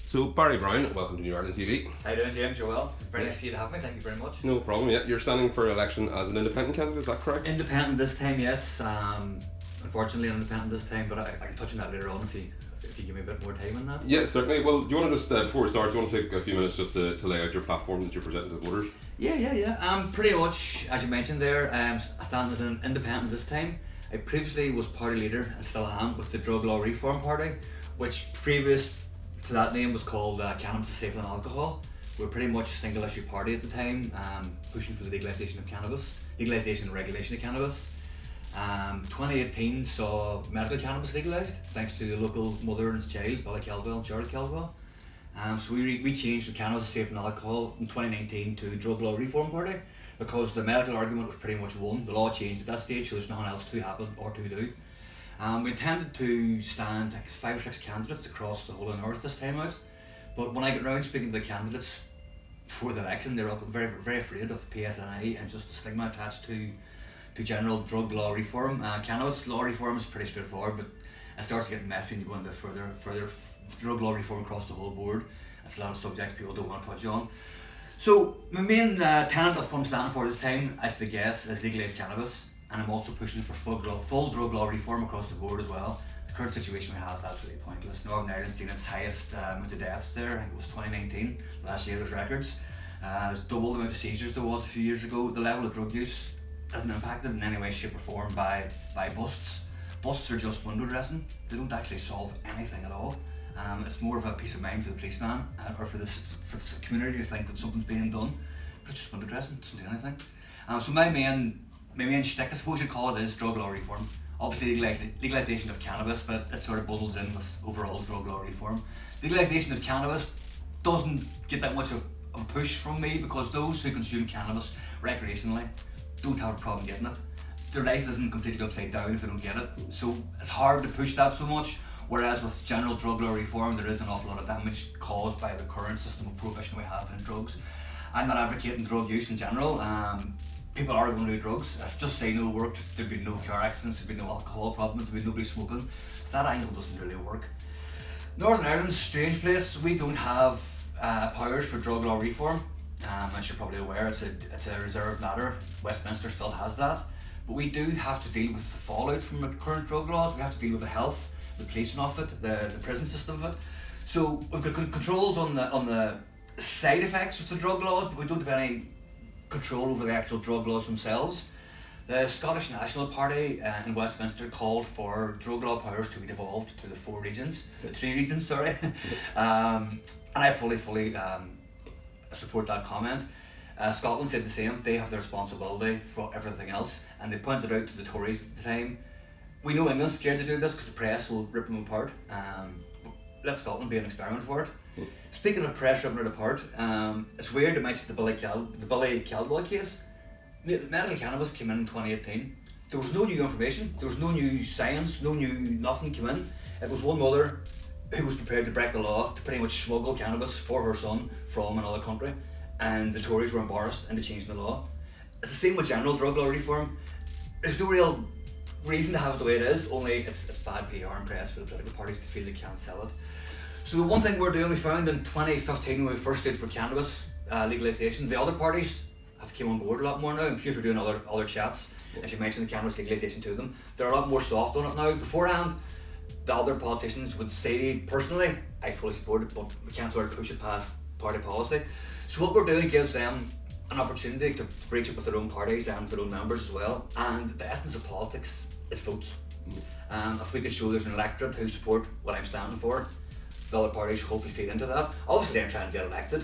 So Barry Brown, welcome to New Ireland TV. How you doing, James? You're well. Very nice of you to have me. Thank you very much. No problem. Yeah, you're standing for election as an independent candidate. Is that correct? Independent this time, yes. Unfortunately, I'm independent this time, but I can touch on that later on if you give me a bit more time on that. Yeah, certainly. Well, do you want to just before we start, do you want to take a few minutes just to lay out your platform that you're presenting to the voters? Yeah. Pretty much, as you mentioned there, I stand as an independent this time. I previously was party leader and still am with the Drug Law Reform Party, which previous to that name was called Cannabis is Safer Than Alcohol. We were pretty much a single issue party at the time, pushing for the legalisation of cannabis, legalisation and regulation of cannabis. 2018 saw medical cannabis legalised thanks to the local mother and his child, Billy Caldwell and Charlotte Caldwell. So we changed from Cannabis is Safer Than Alcohol in 2019 to Drug Law Reform Party because the medical argument was pretty much won. The law changed at that stage, so there's nothing else to happen or to do. We intended to stand 5 or 6 candidates across the whole of North this time out, but when I got round speaking to the candidates before the election, they were very, very afraid of PSNI and just the stigma attached to general drug law reform. Cannabis law reform is pretty straightforward, but it starts to get messy and you go into further drug law reform across the whole board. It's a lot of subjects people don't want to touch on. So my main tenet of what I'm standing for this time, as the guess, is legalise cannabis. And I'm also pushing for full drug law reform across the board as well. The current situation we have is absolutely pointless. Northern Ireland's seen its highest amount of deaths there. I think it was 2019. Last year was records. There's double the amount of seizures there was a few years ago. The level of drug use isn't impacted in any way, shape or form by busts. Busts are just window dressing. They don't actually solve anything at all. It's more of a peace of mind for the policeman or for the community to think that something's being done. But it's just window dressing. It doesn't do anything. So my main shtick, I suppose you'd call it, is drug law reform. Obviously legalisation of cannabis, but it sort of bundles in with overall drug law reform. Legalisation of cannabis doesn't get that much of a push from me because those who consume cannabis recreationally don't have a problem getting it. Their life isn't completely upside down if they don't get it, so it's hard to push that so much. Whereas with general drug law reform, there is an awful lot of damage caused by the current system of prohibition we have in drugs. I'm not advocating drug use in general. People are going to do drugs. If just say no worked, there'd be no car accidents, there'd be no alcohol problems, there'd be nobody smoking. So that angle doesn't really work. Northern Ireland's a strange place. We don't have powers for drug law reform. As you're probably aware, it's a reserved matter. Westminster still has that. But we do have to deal with the fallout from the current drug laws. We have to deal with the health, the policing of it, the prison system of it. So we've got controls on the side effects of the drug laws, but we don't have any control over the actual drug laws themselves. The Scottish National Party in Westminster called for drug law powers to be devolved to the 3 regions, and I fully support that comment. Scotland said the same. They have the responsibility for everything else, and they pointed out to the Tories at the time, we know England's scared to do this because the press will rip them apart, but let Scotland be an experiment for it. Speaking of press ripping it apart, it's weird to mention the Billy Caldwell case. Medical cannabis came in 2018. There was no new information, there was no new science, nothing came in. It was one mother who was prepared to break the law to pretty much smuggle cannabis for her son from another country, and the Tories were embarrassed into changing the law. It's the same with general drug law reform. There's no real reason to have it the way it is, only it's bad PR and press for the political parties to feel they can't sell it. So the one thing we're doing, we found in 2015 when we first stood for cannabis legalisation, the other parties have come on board a lot more now. I'm sure if you're doing other chats, if you mention the cannabis legalisation to them, they're a lot more soft on it now. Beforehand, the other politicians would say, personally, I fully support it, but we can't sort of push it past party policy. So what we're doing gives them an opportunity to breach it with their own parties and their own members as well. And the essence of politics is votes. If we could show there's an electorate who support what I'm standing for, the other parties hopefully feed into that. Obviously I'm trying to get elected.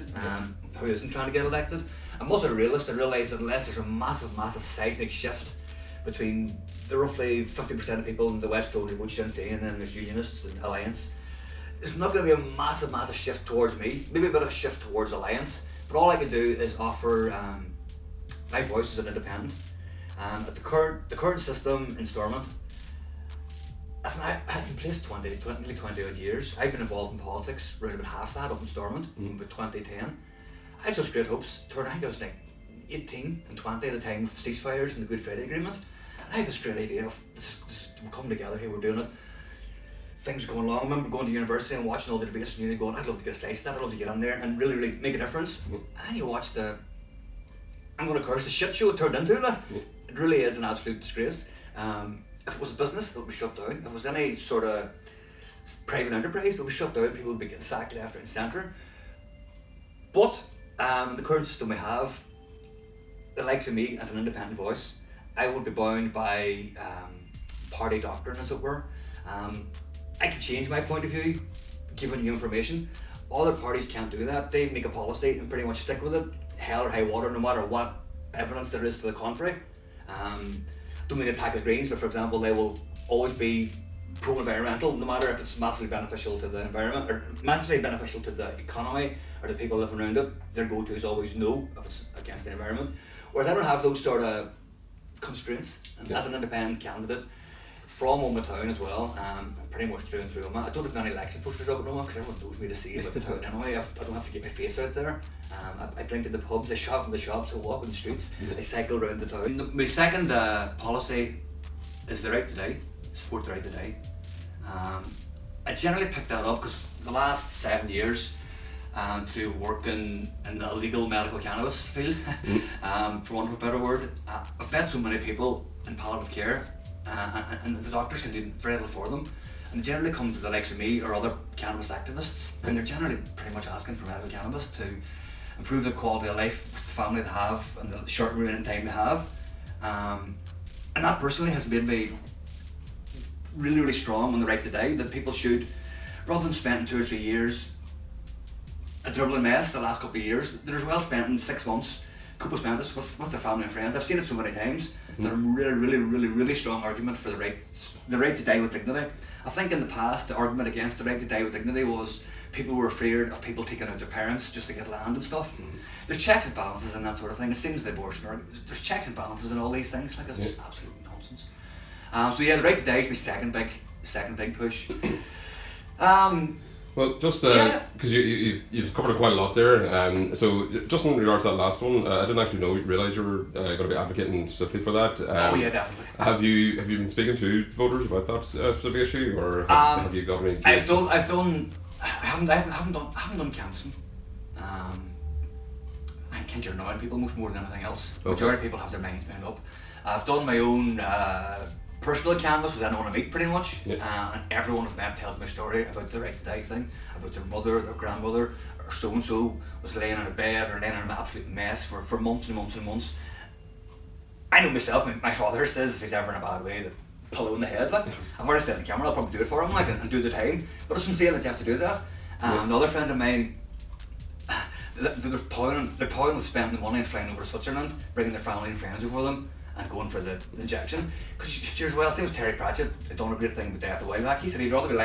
Who isn't trying to get elected? I'm also a realist. I realise that unless there's a massive seismic shift between the roughly 50% of people in the West Tyrone who vote Sinn Féin, and then there's Unionists and Alliance, there's not going to be a massive shift towards me. Maybe a bit of a shift towards Alliance. But all I can do is offer my voice as an independent. At the current system in Stormont, has in place nearly 20 odd years. I've been involved in politics around about half that up in Stormont from about 2010. I had such great hopes. I think I was like 18 and 20 at the time of ceasefires and the Good Friday Agreement. And I had this great idea of we're coming together here, we're doing it. things going along. I remember going to university and watching all the debates and going, I'd love to get a slice of that, I'd love to get in there and really, really make a difference. And then you watch I'm going to curse, the shit show it turned into. It really is an absolute disgrace. If it was a business, it would be shut down. If it was any sort of private enterprise, it would be shut down. People would be getting sacked left, right and centre. But the current system we have, the likes of me as an independent voice, I would be bound by party doctrine, as it were. I can change my point of view, giving you information. Other parties can't do that. They make a policy and pretty much stick with it, hell or high water, no matter what evidence there is to the contrary. Don't mean to attack the Greens, but for example, they will always be pro-environmental, no matter if it's massively beneficial to the environment or massively beneficial to the economy or the people living around it. Their go-to is always no if it's against the environment. Whereas I don't have those sort of constraints. And as an independent candidate from Omagh town as well, pretty much through and through Omagh. I don't have any election posters up in Omagh because everyone knows me to see about the town anyway. I don't have to get my face out there. I drink in the pubs, I shop in the shops, I walk in the streets, I cycle around the town. My second policy is the right to die, support the right to die. I generally picked that up because the last 7 years through working in the illegal medical cannabis field, for want of a better word, I've met so many people in palliative care and the doctors can do very little for them. And they generally come to the likes of me or other cannabis activists, and they're generally pretty much asking for medical cannabis to improve the quality of life with the family they have and the short remaining time they have. And that personally has made me really, really strong on the right to die, that people should, rather than spending 2 or 3 years a dribbling mess the last couple of years, they're as well spent in 6 months, couples spent this with their family and friends. I've seen it so many times. They're a really, really, really, really strong argument for the right to die with dignity. I think in the past, the argument against the right to die with dignity was people were afraid of people taking out their parents just to get land and stuff. There's checks and balances and that sort of thing. It seems the abortion argument. There's checks and balances and all these things. Like, it's just absolute nonsense. So yeah, the right to die is my second big push. Well, just because you've covered quite a lot there, so just in regards to that last one, I didn't actually realise you were going to be advocating specifically for that. Oh yeah, definitely. Have you been speaking to voters about that specific issue, or have you got any? I haven't done canvassing. I think you're annoying people much more than anything else. The majority of people have their minds made up. I've done my own personal canvas with anyone I meet pretty much, and everyone I've met tells me a story about the right to die thing, about their mother, their grandmother, or so-and-so was laying in a bed or laying in an absolute mess for months and months and months. I know myself, my father says if he's ever in a bad way, that pillow in the head, like, I've already said on camera, I'll probably do it for him, like, and do the time, but it's insane that you have to do that. Another friend of mine, they're toying with spending the money and flying over to Switzerland, bringing their family and friends over them, and going for the injection. Because you're as well, same as Terry Pratchett, had done a great thing with death a while back. He said he'd rather be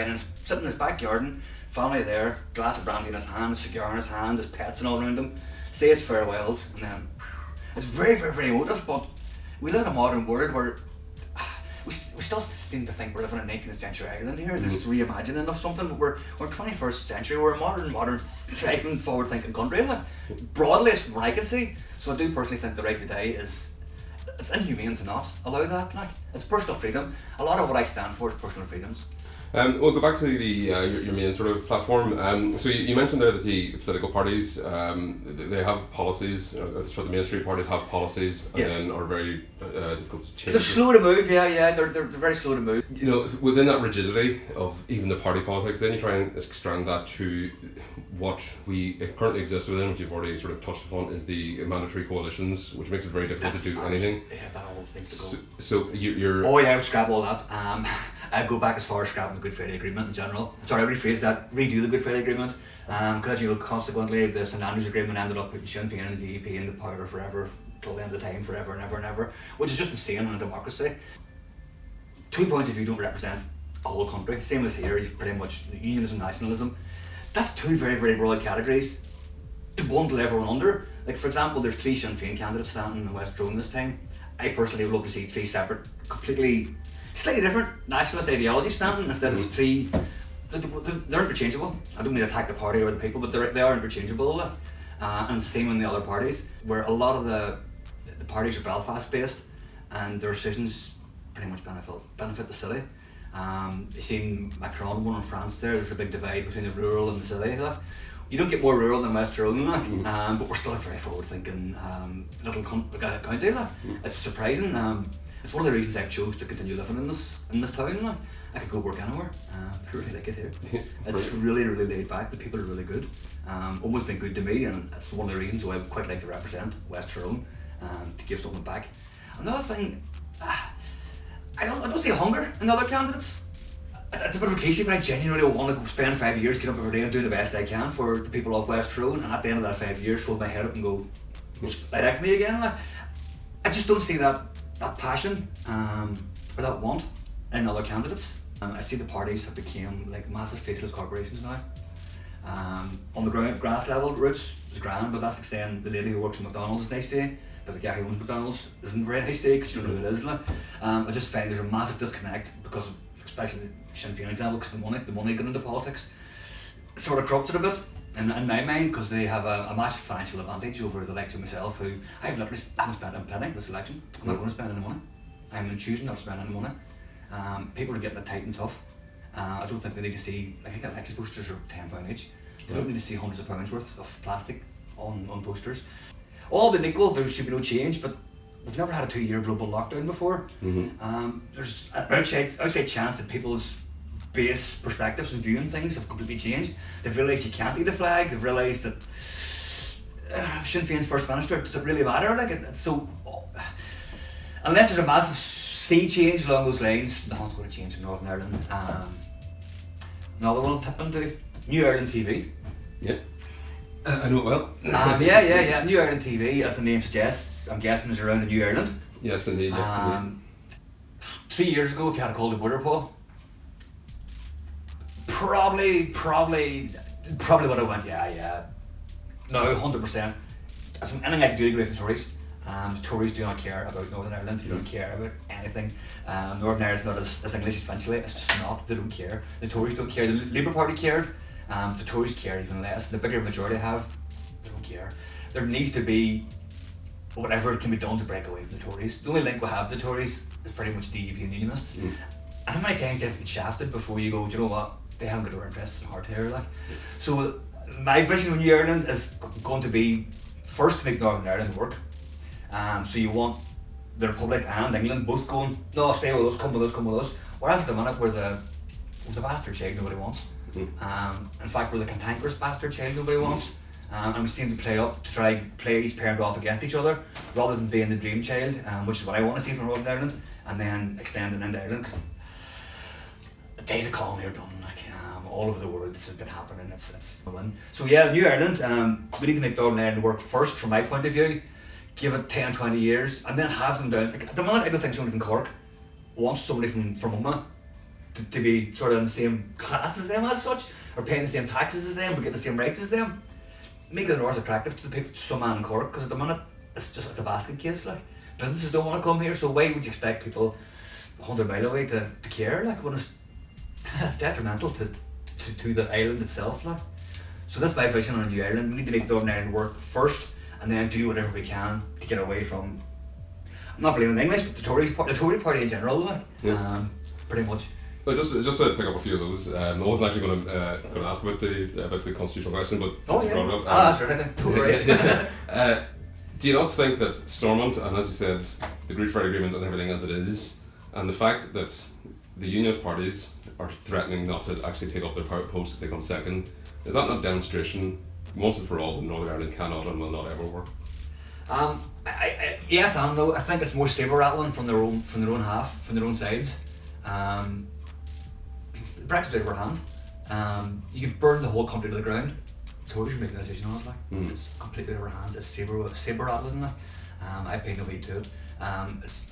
sitting in his backyard, and family there, glass of brandy in his hand, cigar in his hand, his pets and all around him, say his farewells, and then it's very, very, very emotive. But we live in a modern world where we still seem to think we're living in 19th century Ireland here. There's this reimagining of something, but we're 21st century. We're a modern, thriving, forward-thinking country, like, broadly, from what I can see. So I do personally think the right to die it's inhumane to not allow that. Like, it's personal freedom. A lot of what I stand for is personal freedoms. We'll go back to your main sort of platform. So you mentioned there that the political parties, they have policies, so the mainstream parties have policies, and then are very difficult to change. They're slow to move, they're very slow to move. You know, within that rigidity of even the party politics, then you try and extend that to what we currently exist within, which you've already sort of touched upon, is the mandatory coalitions, which makes it very difficult to do anything. Yeah, that all needs to go. So you're... Oh yeah, I would scrap all that. I'd go back as far as scrapping the Good Friday Agreement in general. Sorry, I rephrase that, redo the Good Friday Agreement. Because, consequently, the St Andrews Agreement ended up putting Sinn Féin and the DUP into power forever, till the end of time, forever and ever and ever, which is just insane in a democracy. 2 points of view don't represent a whole country. Same as here, you've pretty much unionism, nationalism. That's 2 very, very broad categories to bundle everyone under. Like, for example, there's 3 Sinn Féin candidates standing in West Tyrone this time. I personally would love to see 3 separate, completely, slightly different nationalist ideologies standing instead of 3. They're interchangeable. I don't mean to attack the party or the people, but they are interchangeable. And same in the other parties, where a lot of the parties are Belfast based, and their decisions pretty much benefit the city. You seen Macron one in France there's a big divide between the rural and the city. Like. You don't get more rural than West Tyrone, like, but we're still a very forward-thinking little county. Like. It's surprising. It's one of the reasons I've chose to continue living in this town. Like. I could go work anywhere. I really like it here. It's really laid back. The people are really good. Always been good to me, and it's one of the reasons why I would quite like to represent West Tyrone, to give something back. Another thing, I don't see hunger in the other candidates. It's a bit of a cliche, but I genuinely want to go spend 5 years, get up every day and do the best I can for the people of West Tyrone, and at the end of that 5 years hold my head up and go, elect me again. I just don't see that passion or that want in other candidates. I see the parties have become like massive faceless corporations now. On the grass level roots is grand, but that's extending the lady who works in McDonald's is nice day, but the guy who owns McDonald's isn't very nice day because you don't know who it is. Like. I just find there's a massive disconnect because of, especially the Sinn Féin example, because the money going into politics sort of corrupts it a bit in my mind, because they have a massive financial advantage over the likes of myself, who I've literally haven't spent a penny this election. I'm not going to spend any money. I'm choosing not to spend any money. People are getting it tight and tough. I don't think they need to see, I think election posters are £10 each. They don't need to see hundreds of pounds worth of plastic on posters. All being equal, there should be no change, but we've never had a 2-year global lockdown before. There's an outside chance that people's base perspectives and viewing things have completely changed. They've realised you can't eat a flag, they've realised that Sinn Féin's First Minister, does it really matter? Like, so, unless there's a massive sea change along those lines, nothing's going to change in Northern Ireland. Another one I'll tip into, New Ireland TV. Yeah, I know it well. Yeah. New Ireland TV, as the name suggests, I'm guessing is around in New Ireland. Yes, indeed. Yeah, 3 years ago, if you had a call to voter poll, probably would have went, yeah. No, 100%. That's anything I could do to agree with the Tories. The Tories do not care about Northern Ireland, they don't care about anything. Northern Ireland's not as English essentially, it's just not, they don't care. The Tories don't care, the Labour Party cared, the Tories care even less. The bigger majority have, they don't care. There needs to be whatever can be done to break away from the Tories. The only link we have to the Tories is pretty much DUP and Unionists. And how many times they have to get shafted before you go, do you know what, they haven't got our interests in heart here. Like. So my vision of New Ireland is going to be first to make Northern Ireland work. So you want the Republic and England both going, no, stay with us, come with us. Whereas at the minute we're the bastard child nobody wants. In fact, we're the cantankerous bastard child nobody wants. And we seem to play up to try play each parent off against each other rather than being the dream child, which is what I want to see from Northern Ireland, and then extending into Ireland. The days of colony are done, like all over the world. This has been happening. It's a win. So yeah, New Ireland. We need to make Northern Ireland work first, from my point of view. Give it 10, 20 years, and then have them down. Like, at the moment, I don't think somebody from Cork wants somebody from Omagh to be sort of in the same class as them as such, or paying the same taxes as them, but get the same rights as them. Make the North attractive to the people, to some man in Cork, because at the minute it's a basket case. Like, businesses don't want to come here, so why would you expect people 100 mile away to care? Like, when it's detrimental to the island itself. Like, so that's my vision on New Ireland. We need to make Northern Ireland work first, and then do whatever we can to get away from, I'm not blaming the English, but the Tory party in general. Like, pretty much. Well, just to pick up a few of those, I wasn't actually going to ask about the constitutional question, but brought it up, that's right. Do you not think that Stormont, and as you said, the Good Friday Agreement and everything as it is, and the fact that the unionist parties are threatening not to actually take up their post if they come second, is that not demonstration once and for all that Northern Ireland cannot and will not ever work? Yes and no. I think it's more saber rattling from their own sides. Brexit's out of our hands. You could burn the whole country to the ground. Tories are making a decision on it. Like. It's completely out of our hands. It's saber rattling. Like. I pay no heed to it. It's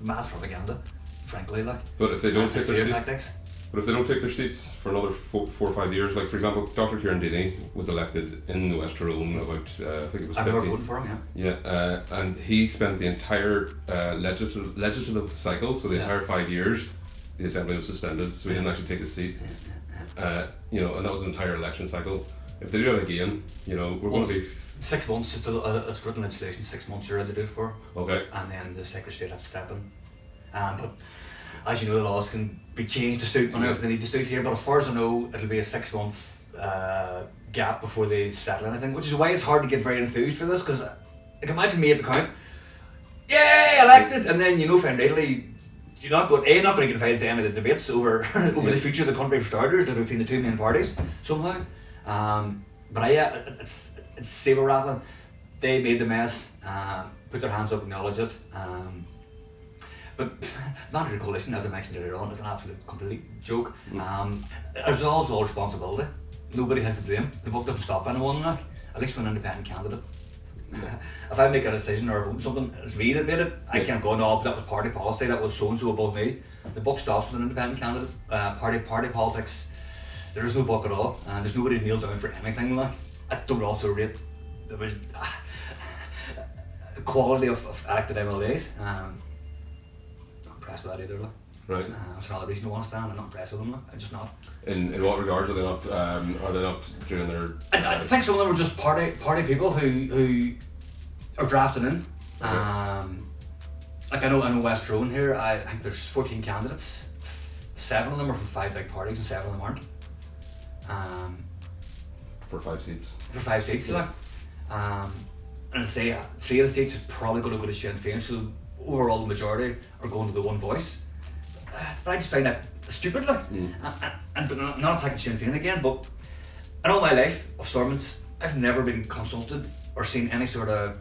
mass propaganda, frankly. Like. But if they don't take their seats for another 4 or 5 years, like for example, Dr. Kieran Deeney was elected in the West Tyrone about I think it was. I've never voted for him. Yeah, and he spent the entire legislative cycle, so the entire 5 years, the Assembly was suspended, so he didn't actually take his seat. And that was an entire election cycle. If they do it again, we're going to be 6 months. It's written legislation. 6 months you're allowed to do it for. Okay. And then the Secretary of State has to step in. But as you know, the laws can be changed to suit whenever they need to suit here, but as far as I know, it'll be a 6 month gap before they settle anything, which is why it's hard to get very enthused for this, because like, imagine me at the count, yay, elected, and then fundamentally you're not going to get invited to any of the debates over the future of the country for starters, between the two main parties somehow. But it's saber rattling. They made the mess, put their hands up, acknowledge it. But mandatory coalition, as I mentioned earlier on, is an absolute complete joke. It absolves all responsibility. Nobody has to blame. The book doesn't stop anyone, like, at least for an independent candidate. If I make a decision or vote something, it's me that made it. I can't go, no, but that was party policy, that was so and so above me. The buck stops with an independent candidate. Party politics, there is no buck at all, and there's nobody to kneel down for anything. Like, I don't also rate the quality of elected MLAs. Not impressed with that either. Like. Right. That's another reason I want to stand. I'm not impressed with them. Like. I'm just not. In what regards are they not? Are they not doing their? I think some of them are just party people who are drafted in. Like I know West Tyrone here. I think there's 14 candidates. 7 of them are from 5 big parties, and 7 of them aren't. For 5 seats. For 5 seats, yeah. Like. And I say 3 of the seats is probably going to go to Sinn Féin, so overall the majority are going to the one voice. But I just find that stupid, like. And I'm not attacking Sinn Féin again, but in all my life of Stormont, I've never been consulted or seen any sort of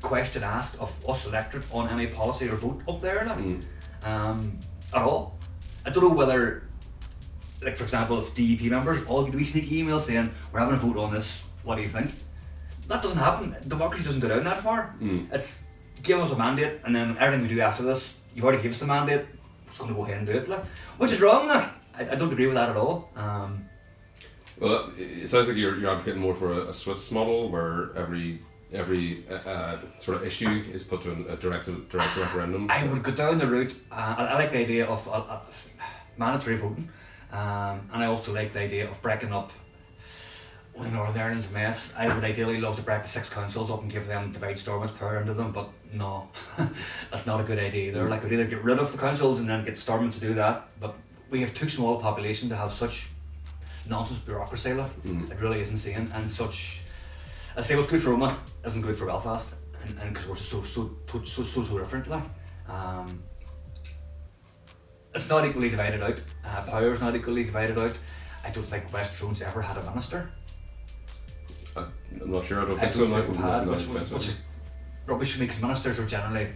question asked of us electorate on any policy or vote up there, like. At all. I don't know whether, like for example, if DEP members all get a wee sneaky email saying we're having a vote on this, what do you think? That doesn't happen. Democracy doesn't go down that far. It's give us a mandate, and then everything we do after this, you've already given us the mandate, it's going to go ahead and do it, like. Which is wrong, like. I don't agree with that at all. Well, it sounds like you're advocating more for a Swiss model where every sort of issue is put to a direct referendum. I would go down the route. I like the idea of mandatory voting, and I also like the idea of breaking up. Well, Northern Ireland's a mess. I would ideally love to break the 6 councils up and divide Stormont's power into them, but no, that's not a good idea either. Like, we'd either get rid of the councils and then get Stormont to do that, but we have too small a population to have such nonsense bureaucracy, like. It really is insane, and such. I say what's good for Omagh isn't good for Belfast, and because we're just so different, like. It's not equally divided out. Power's not equally divided out. I don't think West Tyrone's ever had a minister. I'm not sure. I don't think we've had, which is rubbish for me, because ministers are generally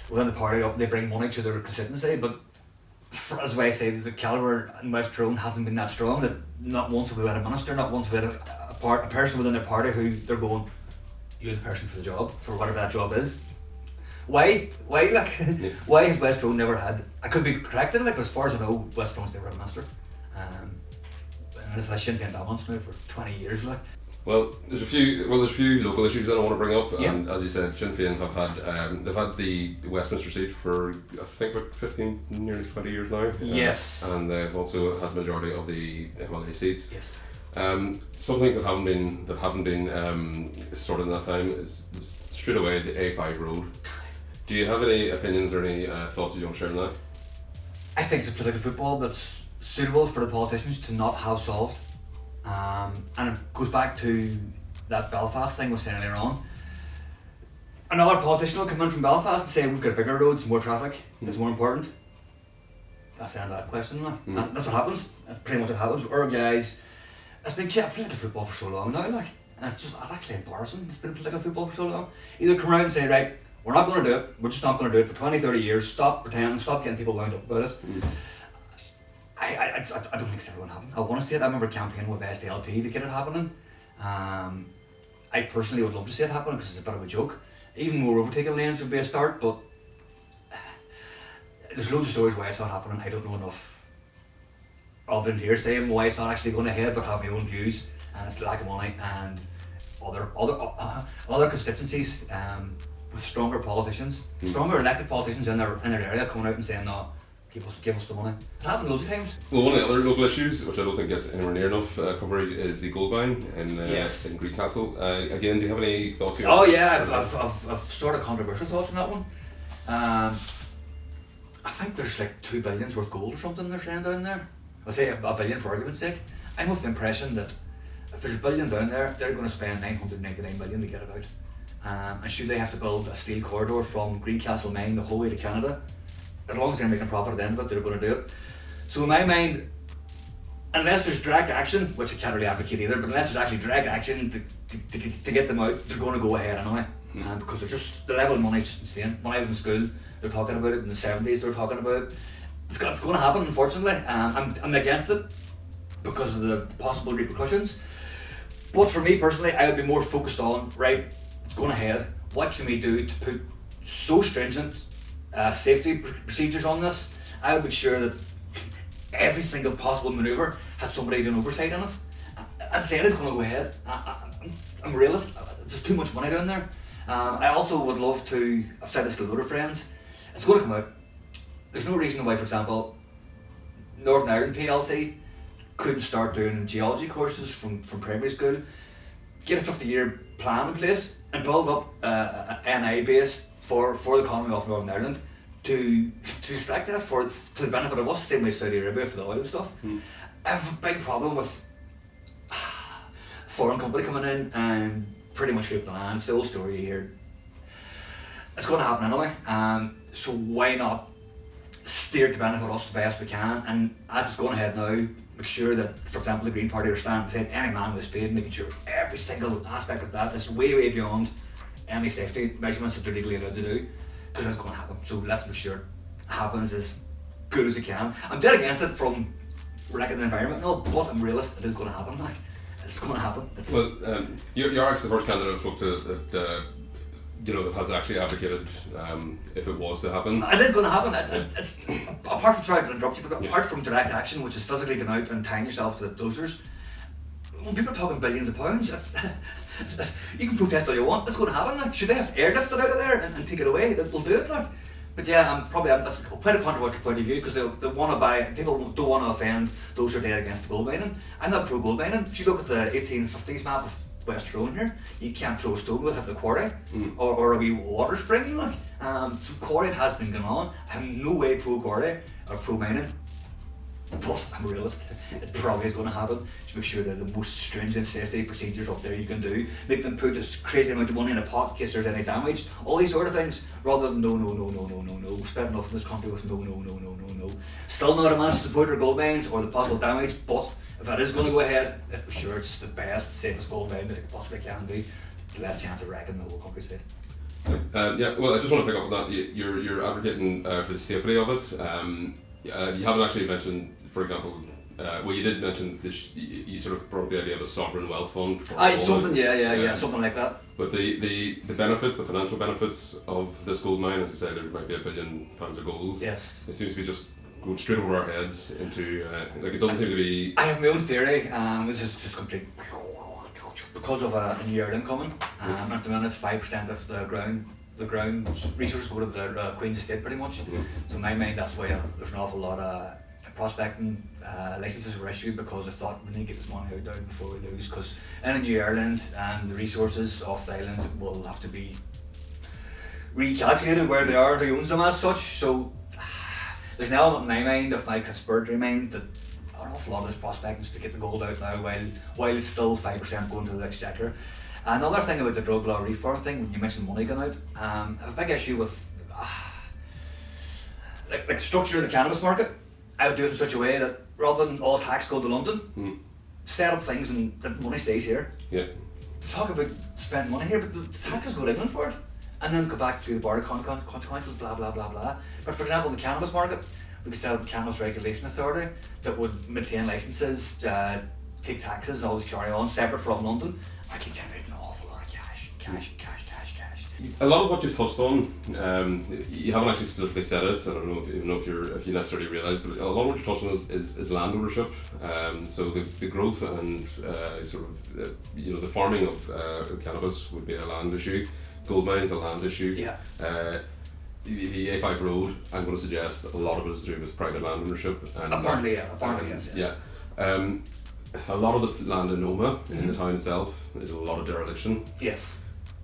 within the party. They bring money to their constituency, but as I say, the calibre in West Tyrone hasn't been that strong. That not once have we had a minister, not once have we had a person within their party who they're going, you're the person for the job, for whatever that job is. Why? Like, yeah. Why has West Tyrone never had? I could be corrected, like, but as far as I know, West Tyrone's never had a minister. And this is Sinn Féin dominance now for 20 years, like. Well, there's a few local issues that I want to bring up, yeah. And as you said, Sinn Féin have had they've had the Westminster seat for I think about 15, nearly 20 years now. Yes. And they've also had the majority of the MLA seats. Yes. Some things that haven't been sorted in that time is straight away the A5 road. Do you have any opinions or any thoughts that you want to share on that? I think it's a political football that's suitable for the politicians to not have solved. And it goes back to that Belfast thing we were saying earlier on. Another politician will come in from Belfast and say we've got bigger roads, more traffic, it's more important. That's the end of that question. Like. That's what happens. That's pretty much what happens. Our guys, it's been political football for so long now, like, and it's actually embarrassing. It's been political football for so long. Either come around and say, right, we're not going to do it, we're just not going to do it for 20, 30 years, stop pretending, stop getting people wound up about it. I don't think it's ever going to happen. I want to see it. I remember campaigning with SDLP to get it happening. I personally would love to see it happen because it's a bit of a joke. Even more overtaking lanes would be a start, but there's loads of stories why it's not happening. I don't know enough other than hearsay why it's not actually going ahead, but have my own views, and it's the lack of money and other constituencies with stronger politicians, stronger elected politicians in their area coming out and saying no. Give us the money. It happened loads of times. Well, one of the other local issues, which I don't think gets anywhere near enough coverage, is the gold mine in Greencastle. Again, do you have any thoughts here? Oh yeah, I've sort of controversial thoughts on that one. I think there's like 2 billion worth gold or something they're saying down there. I'll say a billion for argument's sake. I'm of the impression that if there's a billion down there, they're going to spend 999 million to get it out. And should they have to build a steel corridor from Greencastle Mine the whole way to Canada, as long as they're making profit at the end of it, they're going to do it. So in my mind, unless there's direct action, which I can't really advocate either, but unless there's actually direct action to get them out, they're going to go ahead anyway. Because they're just, the level of money is just insane. When I was in school, they're talking about it. In the 70s, they were talking about it. It's going to happen, unfortunately. I'm against it because of the possible repercussions. But for me personally, I would be more focused on, right, it's going ahead. What can we do to put so stringent safety procedures on this? I would make sure that every single possible manoeuvre had somebody doing oversight on it. As I said, it's going to go ahead. I'm a realist. There's too much money down there. I also would love to, I've said this to a lot of friends, it's going to come out. There's no reason why, for example, Northern Ireland PLC couldn't start doing geology courses from primary school, get a 50-year plan in place and build up an NI base for the Commonwealth of Northern Ireland to extract that to the benefit of us, same way Saudi Arabia for the oil and stuff. I have a big problem with foreign company coming in and pretty much raping the land. It's the old story here. It's going to happen anyway, so why not steer it to benefit us the best we can, and as it's going ahead now, make sure that, for example, the Green Party are standing beside any man with a spade, making sure every single aspect of that is way beyond any safety measurements that they're legally allowed to do, because it's going to happen. So let's make sure it happens as good as it can. I'm dead against it from wrecking the environment and all, but I'm realist, it is going to happen. Like, it's going to happen. You're actually the first candidate I spoke to that that has actually advocated if it was to happen. It is going to happen. It's apart from, sorry to interrupt you, but apart from direct action, which is physically going out and tying yourself to the dozers, when people are talking billions of pounds, you can protest all you want. It's going to happen. Like, should they have to airlift it out of there and take it away? They'll do it. Like. But yeah, that's quite a controversial point of view, because they want to buy. People don't want to offend those who are dead against the gold mining. I'm not pro gold mining. If you look at the 1850s map of West Tyrone here, you can't throw a stone without the quarry or a wee water spring. Like, so quarry has been going on. I'm no way pro quarry or pro mining, but I'm a realist. It probably is going to happen. Just make sure they're the most stringent safety procedures up there you can do. Make them put this crazy amount of money in a pot in case there's any damage. All these sort of things, rather than no. We've spent enough in this country with no. Still not a massive supporter of gold mines or the possible damage, but if that is going to go ahead, let's be sure it's the best, safest gold mine that it possibly can be. The less chance of wrecking the whole countryside. Well, I just want to pick up on that. You're advocating for the safety of it. You haven't actually mentioned, for example, you did mention this. You sort of brought the idea of a sovereign wealth fund. Something, something like that. But the benefits, the financial benefits of this gold mine, as you say, there might be £1 billion of gold. Yes. It seems to be just going straight over our heads into it doesn't seem to be. I have my own theory. This is just complete because of a new Ireland coming. At the minute, 5% of the ground resources go to the Queen's estate pretty much. So in my mind, that's why there's an awful lot of prospecting licenses were issued, because I thought we need to get this money out now before we lose, because in a new Ireland and the resources of the island will have to be recalculated where they are, who owns them as such. So there's an element in my mind, of my conspiratory mind, that an awful lot of this prospecting is to get the gold out now while it's still 5% going to the exchequer. Another thing about the drug law reform thing, when you mentioned money going out, I have a big issue with like the structure of the cannabis market. I would do it in such a way that rather than all tax go to London, set up things and the money stays here. Yeah. Talk about spending money here, but the taxes go to England for it, and then go back through the border consequences, blah blah blah blah. But for example, in the cannabis market, we could set up a Cannabis Regulation Authority that would maintain licences, take taxes, always carry on, separate from London. I can generate an awful lot of cash. A lot of what you've touched on, you haven't actually specifically said it, so I don't know if you necessarily realise, but a lot of what you're touching on is land ownership. So the growth and the farming of cannabis would be a land issue. Gold mines a land issue. Yeah. The A5 road, I'm going to suggest a lot of it is to do with private land ownership. And apparently, yes. Yeah. A lot of the land in Omagh, in the town itself, is a lot of dereliction. Yes.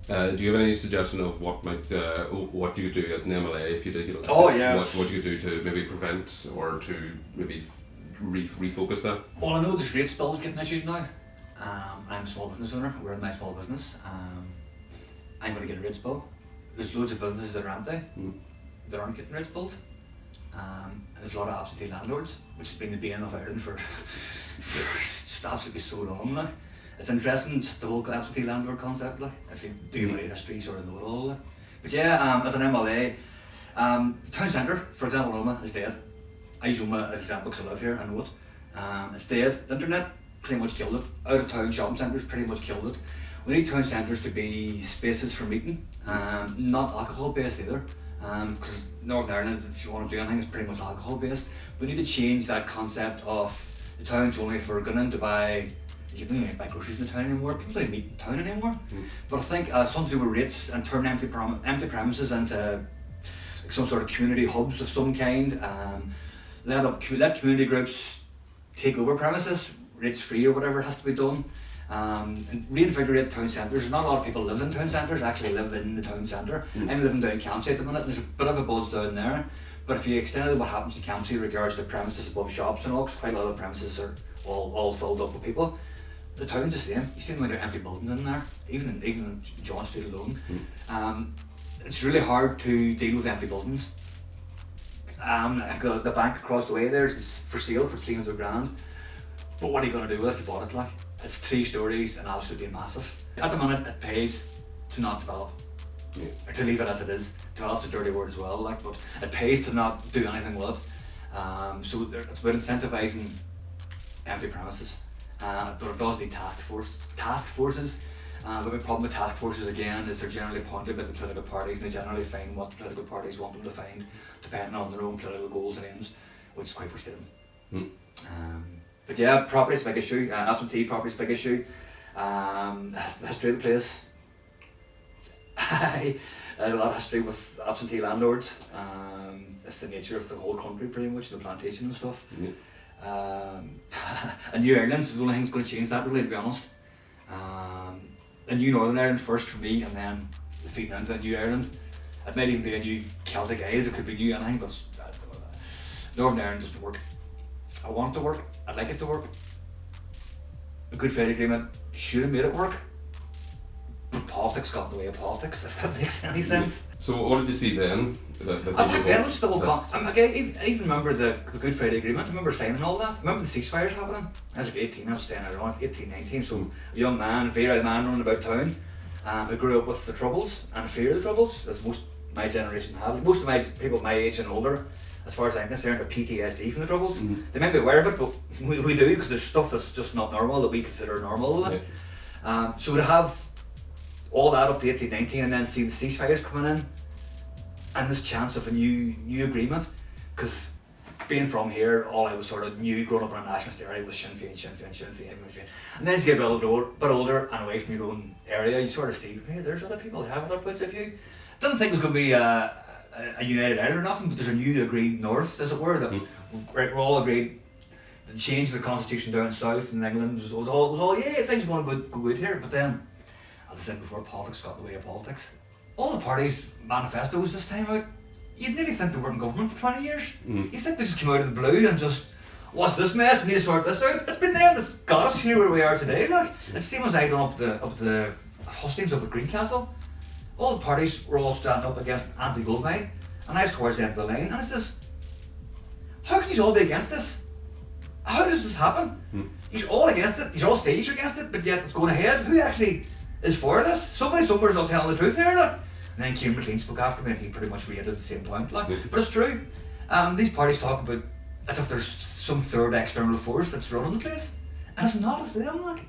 Do you have any suggestion of what what you could do as an MLA if you did get elected? Oh, yeah. What you could do to maybe prevent or to maybe refocus that? Well, I know there's rates bills getting issued now. I'm a small business owner. We're in my small business. I'm going to get a rates bill. There's loads of businesses that are empty. That aren't getting rates bills. And there's a lot of absentee landlords, which has been the bane of Ireland for just absolutely so long now. It's interesting, the whole absentee landlord concept, like, if you do your history, sort of know it all. Like. But yeah, as an MLA, the town centre, for example, Omagh, is dead. I use Omagh as an example because I live here, I know it. It's dead. The internet pretty much killed it. Out of town shopping centres pretty much killed it. We need town centres to be spaces for meeting, not alcohol based either. Because Northern Ireland, if you want to do anything, is pretty much alcohol based. We need to change that concept of the town's only for going in to buy. You don't even buy groceries in the town anymore. People don't meet in town anymore. But I think something to do with rates and turn empty premises into like some sort of community hubs of some kind. Let community groups take over premises, rates free or whatever has to be done. And reinvigorate town centres. Not a lot of people live in town centres, actually live in the town centre. I'm living down Campsie at the minute, there's a bit of a buzz down there. But if you extend what happens to Campsie in regards to premises above shops and all, because quite a lot of the premises are all filled up with people, the town's the same. You see the amount of empty buildings in there, even in John Street alone. It's really hard to deal with empty buildings. Like the bank across the way there is for sale for 300 grand. But what are you going to do with it if you bought it like? It's 3 stories and absolutely massive. At the minute it pays to not develop. Or to leave it as it is. Develop's a dirty word as well, like, but it pays to not do anything with it. So it's about incentivising empty premises. But it does need task forces. But the problem with task forces again is they're generally appointed by the political parties and they generally find what the political parties want them to find depending on their own political goals and aims, which is quite frustrating. But yeah, property's a big issue, absentee property's a big issue. The history of the place. I had a lot of history with absentee landlords. It's the nature of the whole country pretty much, the plantation and stuff. And New Ireland's the only thing that's going to change that really, to be honest. A new Northern Ireland first for me and then feeding into a New Ireland. It might even be a new Celtic Isles, it could be new anything, but Northern Ireland doesn't work. I want it to work, I'd like it to work. A Good Friday Agreement should have made it work, but politics got in the way of politics, if that makes any sense. So what did you see then? Back then it was still I even remember the Good Friday Agreement. I remember signing all that. I remember the ceasefires happening. I was like 18, I was staying around 18, 19, so a young man, a very old man running about town, who grew up with the Troubles and a fear of the Troubles, as most of my generation have. Most of my people my age and older, as far as I'm concerned, have PTSD from the Troubles. They might be aware of it, but we do, because there's stuff that's just not normal that we consider normal. So we'd have all that up to 18, 19 and then see the ceasefires coming in and this chance of a new agreement, because being from here, all I was sort of knew growing up in a nationalist area was Sinn Féin. And then as you get a bit older and away from your own area, you sort of see, hey, there's other people who have other points of view. Didn't think it was going to be a united Ireland or nothing, but there's a new agreed north, as it were, that we're all agreed. The change of the constitution down south in England was all yeah, things are going to go good here. But then, as I said before, politics got in the way of politics. All the parties' manifestos this time out, you'd nearly think they weren't in government for 20 years. You think they just came out of the blue and just, what's this mess, we need to sort this out. It's been them that's got us here where we are today. Like, it's the same as I done up the hustings up at Greencastle. All the parties were all standing up against anti-gold mine, and I was towards the end of the line, and it's this, how can you all be against this? How does this happen? You're all against it, you're all say you're against it, but yet it's going ahead. Who actually is for this? Somebody somewhere's not telling the truth here, like. And then Kieran McLean spoke after me and he pretty much reiterated the same point, like. But it's true. These parties talk about as if there's some third external force that's running the place, and it's not, it's them, like.